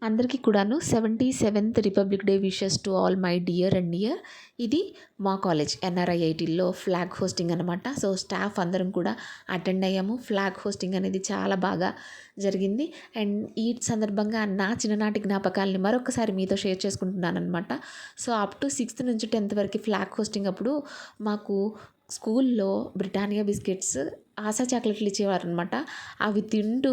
అందరికీ కూడాను 77th republic day wishes to all my dear and dear. ఇది మా కాలేజ్ NRIITలో ఫ్లాగ్ హోస్టింగ్ అనమాట. సో స్టాఫ్ అందరం కూడా అటెండ్ అయ్యాము. ఫ్లాగ్ హోస్టింగ్ అనేది చాలా బాగా జరిగింది. అండ్ ఈ సందర్భంగా నా చిన్ననాటి జ్ఞాపకాలని మరొకసారి మీతో షేర్ చేసుకుంటున్నాను అనమాట. సో అప్ టు 6th నుంచి 10th వరకు ఫ్లాగ్ హోస్టింగ్ అప్పుడు మాకు స్కూల్లో బ్రిటానియా బిస్కెట్స్, ఆశా చాక్లెట్లు ఇచ్చేవారు అనమాట. అవి తింటూ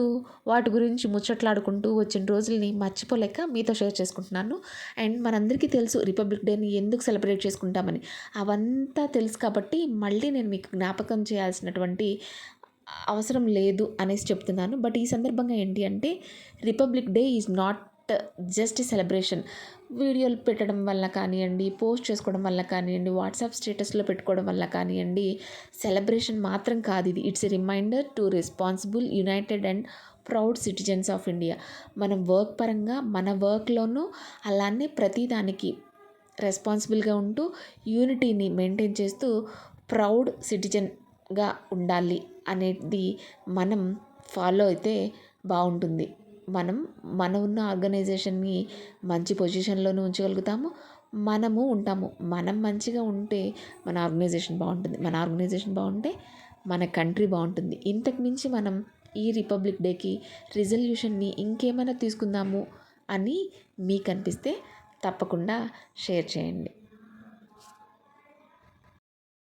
వాటి గురించి ముచ్చట్లాడుకుంటూ వచ్చిన రోజుల్ని మర్చిపోలేక మీతో షేర్ చేసుకుంటున్నాను. అండ్ మనందరికీ తెలుసు రిపబ్లిక్ డేని ఎందుకు సెలబ్రేట్ చేసుకుంటామని. అవంతా తెలుసు కాబట్టి మళ్ళీ నేను మీకు జ్ఞాపకం చేయాల్సినటువంటి అవసరం లేదు అనేసి చెప్తున్నాను. బట్ ఈ సందర్భంగా ఏంటి అంటే republic day is not just celebration. వీడియోలు పెట్టడం వల్ల కానివ్వండి, పోస్ట్ చేసుకోవడం వల్ల కానివ్వండి, వాట్సాప్ స్టేటస్లో పెట్టుకోవడం వల్ల కానివ్వండి, సెలబ్రేషన్ మాత్రం కాదు ఇది. It's a reminder to responsible, united and proud citizens of India. మనం వర్క్ పరంగా మన వర్క్లోనూ అలానే ప్రతిదానికి రెస్పాన్సిబుల్గా ఉంటూ యూనిటీని మెయింటైన్ చేస్తూ ప్రౌడ్ సిటిజన్గా ఉండాలి అనేది మనం ఫాలో అయితే బాగుంటుంది. మనం ఉన్న ఆర్గనైజేషన్ని మంచి పొజిషన్లోనూ ఉంచగలుగుతాము, మనము ఉంటాము. మనం మంచిగా ఉంటే మన ఆర్గనైజేషన్ బాగుంటుంది, మన ఆర్గనైజేషన్ బాగుంటే మన కంట్రీ బాగుంటుంది. ఇంతకు మించి మనం ఈ రిపబ్లిక్ డేకి రిజల్యూషన్ని ఇంకేమైనా తీసుకుందాము అని మీకు అనిపిస్తే తప్పకుండా షేర్ చేయండి.